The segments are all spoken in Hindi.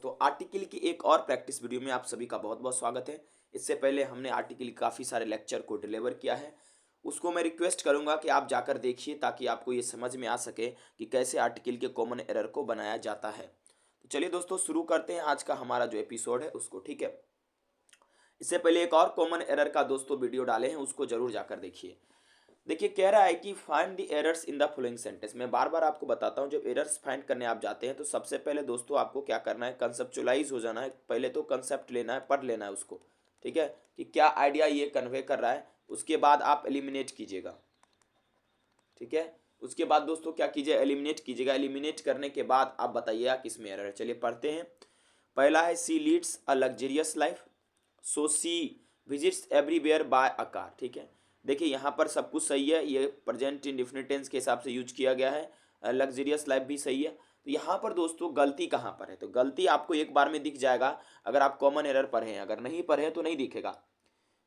तो आर्टिकल की एक और प्रैक्टिस वीडियो में आप सभी का बहुत बहुत स्वागत है। इससे पहले हमने आर्टिकल की काफ़ी सारे लेक्चर को डिलीवर किया है। उसको मैं रिक्वेस्ट करूंगा कि आप जाकर देखिए ताकि आपको ये समझ में आ सके कि कैसे आर्टिकल के कॉमन एरर को बनाया जाता है। तो चलिए दोस्तों, शुरू करते हैं आज का हमारा जो एपिसोड है उसको। ठीक है, इससे पहले एक और कॉमन एरर का दोस्तों वीडियो डाले हैं, उसको जरूर जाकर देखिए। देखिए, कह रहा है कि find the errors in the following sentence. मैं बार बार आपको बताता हूँ, जब एरर्स फाइंड करने आप जाते हैं तो सबसे पहले दोस्तों आपको क्या करना है, कंसेप्चुलाइज हो जाना है। पहले तो कंसेप्ट लेना है, पढ़ लेना है उसको। ठीक है, कि क्या आइडिया ये कन्वे कर रहा है। उसके बाद आप एलिमिनेट कीजिएगा। ठीक है, उसके बाद दोस्तों क्या कीजिए, एलिमिनेट कीजिएगा। एलिमिनेट करने के बाद आप बताइएगा किस में एरर है। चलिए पढ़ते हैं। पहला है she leads a luxurious life, so she visits everywhere by a car. ठीक है, देखिए यहाँ पर सब कुछ सही है, ये प्रेजेंट इंडेफिनिट टेंस के हिसाब से यूज किया गया है। लग्जरियस लाइफ भी सही है। तो यहाँ पर दोस्तों गलती कहाँ पर है, तो गलती आपको एक बार में दिख जाएगा अगर आप कॉमन एरर पढ़े हैं। अगर नहीं पढ़े हैं तो नहीं दिखेगा।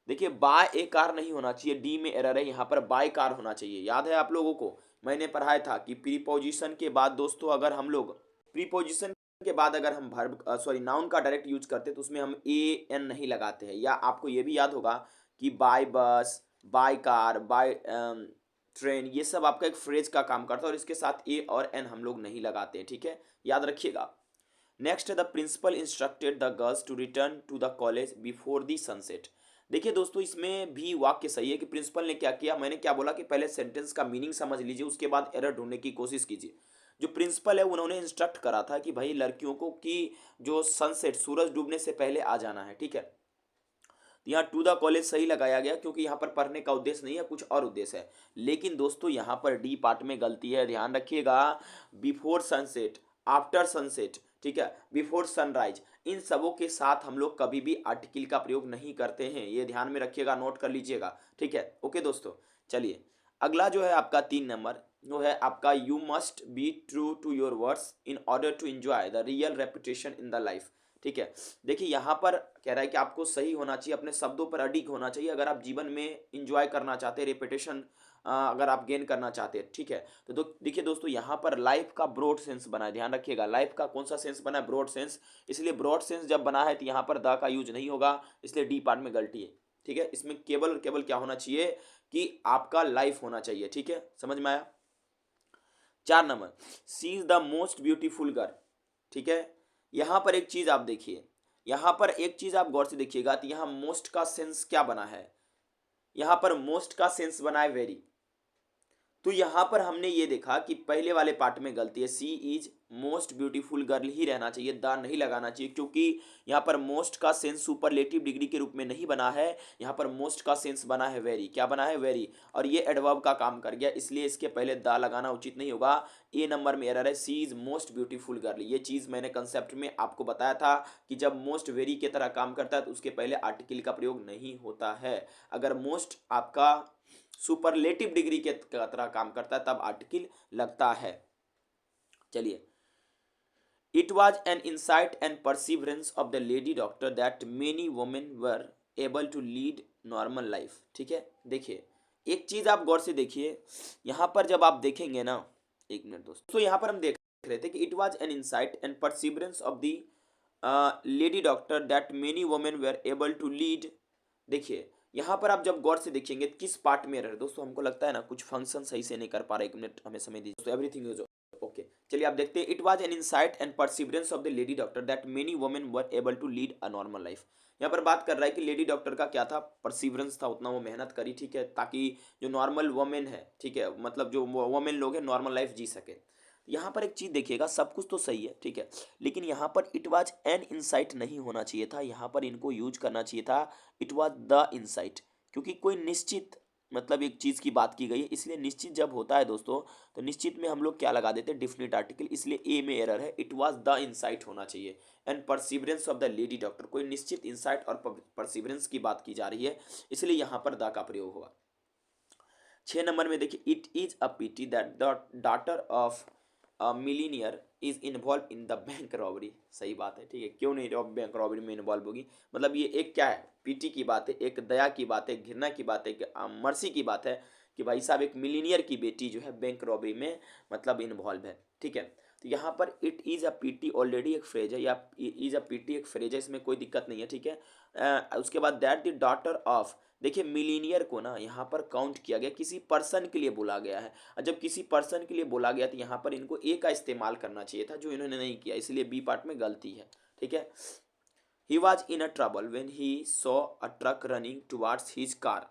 देखिए, बाय ए कार नहीं होना चाहिए, डी में एरर है, यहाँ पर बाय कार होना चाहिए। याद है आप लोगों को, मैंने पढ़ाया था कि प्रीपोजिशन के बाद दोस्तों अगर हम लोग प्रीपोजिशन के बाद अगर हम वर्ब नाउन का डायरेक्ट यूज करते हैं तो उसमें हम ए एन नहीं लगाते हैं। या आपको ये भी याद होगा कि बाय बस, बाय कार, बाय ट्रेन, ये सब आपका एक फ्रेज का काम करता है और इसके साथ ए और एन हम लोग नहीं लगाते हैं। ठीक है, याद रखिएगा। नेक्स्ट है the principal instructed the girls to return to the college before the sunset. देखिए दोस्तों, इसमें भी वाक्य सही है कि प्रिंसिपल ने क्या किया। मैंने क्या बोला कि पहले सेंटेंस का मीनिंग समझ लीजिए, उसके बाद एरर ढूंढने की कोशिश कीजिए। जो प्रिंसिपल है उन्होंने इंस्ट्रक्ट करा था कि भाई लड़कियों को कि जो सनसेट, सूरज डूबने से पहले आ जाना है। ठीक है, तो यहाँ टू द कॉलेज सही लगाया गया क्योंकि यहाँ पर पढ़ने का उद्देश्य नहीं है, कुछ और उद्देश्य है। लेकिन दोस्तों यहाँ पर डी पार्ट में गलती है, ध्यान रखिएगा। बिफोर सनसेट, आफ्टर सनसेट, ठीक है, बिफोर सनराइज, इन सबों के साथ हम लोग कभी भी आर्टिकल का प्रयोग नहीं करते हैं। ये ध्यान में रखिएगा, नोट कर लीजिएगा। ठीक है, ओके दोस्तों। चलिए अगला जो है आपका 3 नंबर, वो है आपका you must be true to your words in order to enjoy the real reputation in the life. ठीक है, देखिए यहाँ पर कह रहा है कि आपको सही होना चाहिए, अपने शब्दों पर अडिग होना चाहिए अगर आप जीवन में इंजॉय करना चाहते हैं, रेपुटेशन अगर आप गेन करना चाहते हैं। ठीक है, तो देखिए दोस्तों यहाँ पर लाइफ का ब्रॉड सेंस बना है, ध्यान रखिएगा। लाइफ का कौन सा सेंस बना है, ब्रॉड सेंस। इसलिए ब्रॉड सेंस जब बना है तो यहाँ पर द का यूज नहीं होगा, इसलिए डी पार्ट में गलती है। ठीक है, इसमें केवल केवल क्या होना चाहिए कि आपका लाइफ होना चाहिए। ठीक है, समझ में आया। 4 number, C is the most beautiful girl. ठीक है, यहां पर एक चीज आप देखिए, यहां पर एक चीज आप गौर से देखिएगा, तो यहां मोस्ट का सेंस क्या बना है, यहां पर मोस्ट का सेंस बना है वेरी। तो यहां पर हमने ये देखा कि पहले वाले पार्ट में गलती है, सी इज मोस्ट ब्यूटीफुल गर्ल ही रहना चाहिए, द नहीं लगाना चाहिए, क्योंकि यहां पर मोस्ट का सेंस सुपरलेटिव डिग्री के रूप में नहीं बना है। यहां पर मोस्ट का सेंस बना है वेरी। क्या बना है, वेरी, और ये एडवर्ब का काम कर गया, इसलिए इसके पहले द लगाना उचित नहीं होगा। ए नंबर में एरर है, सी इज मोस्ट ब्यूटीफुल गर्ल। ये चीज मैंने कंसेप्ट में आपको बताया था कि जब मोस्ट वेरी की तरह काम करता है तो उसके पहले आर्टिकल का प्रयोग नहीं होता है। अगर मोस्ट आपका सुपरलेटिव डिग्री के तरह काम करता है तब आर्टिकल लगता है। चलिए, it was an insight and perseverance of the lady doctor that many women were able to lead normal life. ठीक है, देखिए एक चीज आप गौर से देखिए, यहां पर जब आप देखेंगे ना, एक मिनट दोस्तों, तो यहां पर हम देख रहे थे कि it was an insight and perseverance of the lady doctor that many women were able to lead. देखिए यहाँ पर आप जब गौर से देखेंगे किस पार्ट में एरर, दोस्तों हमको लगता है ना कुछ फंक्शन सही से नहीं कर पा रहे। 1 मिनट हमें समय दीजिए दोस्तों, एवरीथिंग इज ओके। चलिए आप देखते हैं, it was an insight and perseverance of the lady doctor that many women were able to lead a normal life. यहाँ पर बात कर रहा है कि लेडी डॉक्टर का क्या था, परसिवरेंस था, उतना वो मेहनत करी। ठीक है, ताकि जो नॉर्मल वुमेन है, ठीक है, मतलब जो वुमेन लोग हैं नॉर्मल लाइफ जी सके। यहाँ पर एक चीज देखिएगा, सब कुछ तो सही है, ठीक है, लेकिन यहाँ पर इट वाज एन इंसाइट नहीं होना चाहिए था, यहाँ पर इनको यूज करना चाहिए था इट वाज द इंसाइट। क्योंकि कोई निश्चित, मतलब एक चीज की बात की गई है, इसलिए निश्चित जब होता है दोस्तों तो निश्चित में हम लोग क्या लगा देते हैं, डिफिनिट आर्टिकल, इसलिए ए में एरर है, इट वाज द इंसाइट होना चाहिए। And perseverance of the lady doctor, कोई निश्चित इंसाइट और परसिवरेंस की बात की जा रही है, इसलिए यहाँ पर द का प्रयोग होगा। 6 नंबर में देखिए, it is a PT that the daughter of millionaire is involve in the bank robbery. सही बात है, ठीक है, क्यों नहीं बैंक रॉबरी में इन्वॉल्व होगी, मतलब ये एक क्या है, पीटी की बात है, एक दया की बात है, घृणा की बात है, एक मर्सी की बात है कि भाई साहब एक मिलीनियर की बेटी जो है बैंक रॉबरी में मतलब इन्वॉल्व है। ठीक है, तो यहाँ पर it is a PT already एक फ्रेज है, या इज़ अ पीटी एक फ्रेज है, इसमें कोई दिक्कत नहीं है, ठीक है। उसके बाद दैट द डॉटर ऑफ, देखिए मिलीनियर को ना यहाँ पर काउंट किया गया, किसी पर्सन के लिए बोला गया है, और जब किसी पर्सन के लिए बोला गया तो यहाँ पर इनको ए का इस्तेमाल करना चाहिए था, जो इन्होंने नहीं किया, इसलिए बी पार्ट में गलती है, ठीक है। He was in a trouble when he saw a truck running towards his car,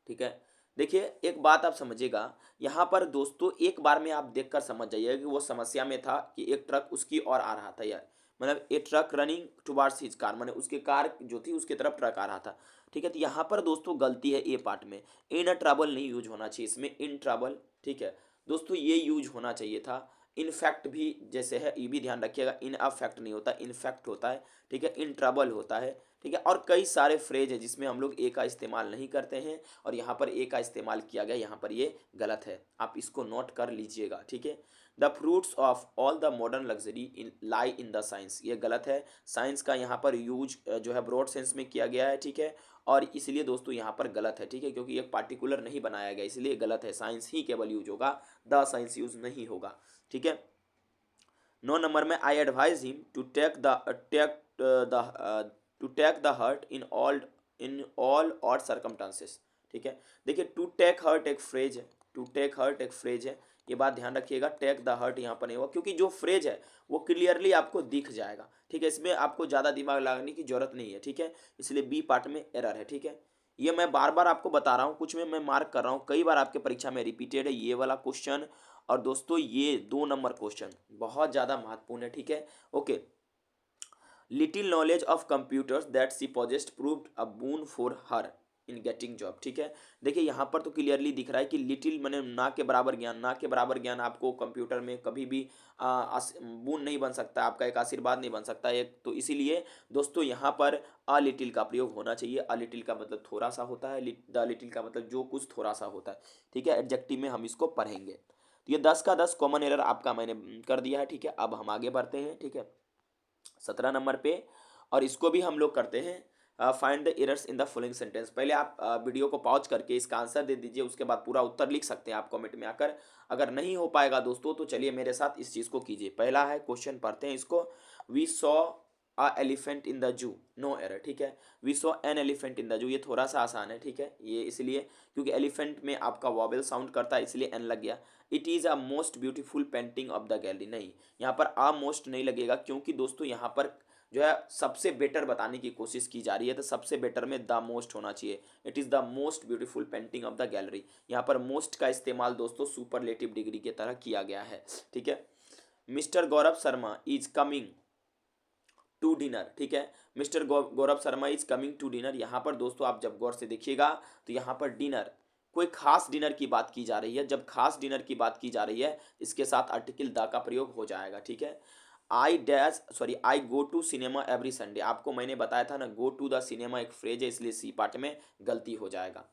ठीक है। देखिए एक बात आप समझिएगा, यहाँ पर दोस्तों एक बार में आप देखकर समझ जाइए कि वो समस्या में था कि एक ट्रक उसकी ओर आ रहा था, यार मतलब a truck running towards his car, मैंने उसके कार जो थी उसके तरफ ट्रक आ रहा था, ठीक है। तो यहाँ पर दोस्तों गलती है ए पार्ट में, इन अ ट्रबल नहीं यूज होना चाहिए इसमें, इन ट्रबल, ठीक है दोस्तों, ये यूज होना चाहिए था। इनफैक्ट भी जैसे है, ये भी ध्यान रखिएगा, इन अफेक्ट नहीं होता, इनफैक्ट होता है, ठीक है, इन ट्रबल होता है, ठीक है। और कई सारे फ्रेज है जिसमें हम लोग ए का इस्तेमाल नहीं करते हैं, और यहाँ पर ए का इस्तेमाल किया गया, यहाँ पर ये गलत है, आप इसको नोट कर लीजिएगा, ठीक है। The fruits of all the modern luxury in lie in the science, ये गलत है, साइंस का यहाँ पर यूज जो है ब्रॉड सेंस में किया गया है, ठीक है, और इसलिए दोस्तों यहाँ पर गलत है, ठीक है, क्योंकि एक पार्टिकुलर नहीं बनाया गया, इसलिए गलत है, साइंस ही केवल यूज होगा, द साइंस यूज नहीं होगा, ठीक है। 9 नंबर में I advise him to take the heart in all odd circumstances, ठीक है। देखिए टू टेक हर्ट एक फ्रेज है, टू टेक हर्ट एक फ्रेज है, ये बात ध्यान रखिएगा, टेक द हर्ट यहाँ पर नहीं होगा, क्योंकि जो फ्रेज है वो क्लियरली आपको दिख जाएगा, ठीक है, इसमें आपको ज़्यादा दिमाग लगाने की जरूरत नहीं है, ठीक है, इसलिए बी पार्ट में एरर है, ठीक है। ये मैं बार बार आपको बता रहा हूँ, कुछ में मैं मार्क कर रहा हूँ, कई बार आपके परीक्षा में रिपीटेड है ये वाला क्वेश्चन, और दोस्तों ये 2 नंबर क्वेश्चन बहुत ज़्यादा महत्वपूर्ण है, ठीक है। Okay, little knowledge of computers that she possessed proved a boon for her in getting job, ठीक है। देखिए यहाँ पर तो क्लियरली दिख रहा है कि लिटिल मैंने ना के बराबर ज्ञान, ना के बराबर ज्ञान आपको कंप्यूटर में कभी भी बून नहीं बन सकता, आपका एक आशीर्वाद नहीं बन सकता एक, तो इसीलिए दोस्तों यहाँ पर अ लिटिल का प्रयोग होना चाहिए। अ लिटिल का मतलब थोड़ा सा होता है, द लिटिल का मतलब जो कुछ थोड़ा सा होता है, ठीक है, एडजेक्टिव में हम इसको पढ़ेंगे। तो ये 10 का 10 कॉमन एरर आपका मैंने कर दिया है, ठीक है। अब हम आगे बढ़ते हैं, ठीक है, 17 नंबर पे, और इसको भी हम लोग करते हैं, find the errors in the following sentence. पहले आप वीडियो को पॉज करके इसका आंसर दे दीजिए, उसके बाद पूरा उत्तर लिख सकते हैं आप कमेंट में आकर। अगर नहीं हो पाएगा दोस्तों तो चलिए मेरे साथ इस चीज़ को कीजिए। पहला है क्वेश्चन, पढ़ते हैं इसको। We saw a elephant in the zoo, no error, ठीक है। We saw an elephant in the zoo, ये थोड़ा सा आसान है, ठीक है, ये इसलिए क्योंकि एलिफेंट में आपका वॉवेल साउंड करता है, इसलिए एन लग गया। It is a most beautiful painting of the gallery, नहीं, यहाँ पर आ मोस्ट नहीं लगेगा, क्योंकि दोस्तों यहाँ पर जो है सबसे बेटर बताने की कोशिश की जा रही है, तो सबसे बेटर में द मोस्ट होना चाहिए। It is the most beautiful painting of the gallery, यहाँ पर मोस्ट का इस्तेमाल दोस्तों सुपरलेटिव डिग्री की तरह किया गया है, ठीक है। Mister Gaurav Sharma is coming to dinner, ठीक है, mister Gaurav Sharma is coming to dinner, यहाँ पर दोस्तों आप जब गौर से देखिएगा तो यहाँ पर डिनर, कोई खास डिनर की बात की जा रही है, जब खास डिनर की बात की जा रही है इसके साथ आर्टिकल द का प्रयोग हो जाएगा, ठीक है। I go to cinema every Sunday, आपको मैंने बताया था ना, गो टू द सिनेमा एक फ्रेज है, इसलिए सी पार्ट में गलती हो जाएगा।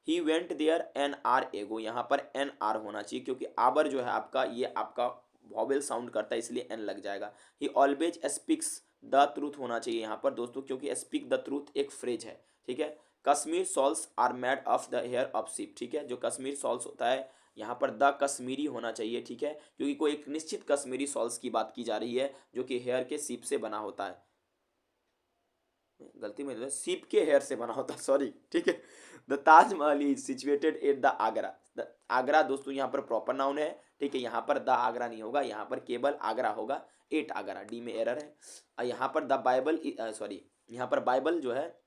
He went there an hour ago, यहाँ पर एन आर होना चाहिए, क्योंकि आबर जो है आपका, ये आपका वॉवेल साउंड करता है, इसलिए एन लग जाएगा। He always speaks the truth होना चाहिए यहाँ पर दोस्तों, क्योंकि स्पीक द ट्रूथ एक फ्रेज है, ठीक है। Kashmir shawls are made of the hair of sheep, ठीक है, जो कश्मीर सॉल्स होता है यहाँ पर द कश्मीरी होना चाहिए, ठीक है, क्योंकि कोई एक निश्चित कश्मीरी सॉल्स की बात की जा रही है जो कि हेयर के सीप से बना होता है, गलती में सीप के हेयर से बना होता है, सॉरी, ठीक है। The Taj Mahal is situated at the Agra, Agra दोस्तों यहाँ पर प्रॉपर नाउन है, ठीक है, यहाँ पर द आगरा नहीं होगा, यहाँ पर केवल आगरा होगा, एट आगरा, डी में एरर है। और यहाँ पर द बाइबल, सॉरी, यहाँ पर बाइबल जो है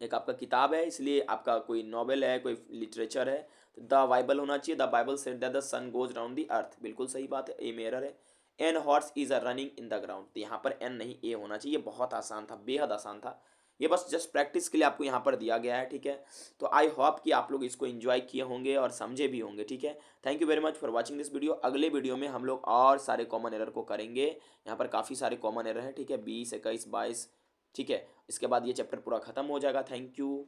एक आपका किताब है, इसलिए आपका कोई नॉवेल है, कोई लिटरेचर है, तो द बाइबल होना चाहिए। The Bible said that the sun goes round the earth, बिल्कुल सही बात है, ए में एरर है। An horse is a running in the ground, तो यहाँ पर एन नहीं ए होना चाहिए, बहुत आसान था, बेहद आसान था, ये बस जस्ट प्रैक्टिस के लिए आपको यहाँ पर दिया गया है, ठीक है। तो आई होप कि आप लोग इसको एंजॉय किए होंगे और समझे भी होंगे, ठीक है। Thank you very much for watching this video. अगले वीडियो में हम लोग और सारे कॉमन एरर को करेंगे, यहाँ पर काफ़ी सारे कॉमन एरर हैं, ठीक है, 20, 21, 22, ठीक है। इसके बाद ये चैप्टर पूरा खत्म हो जाएगा। Thank you.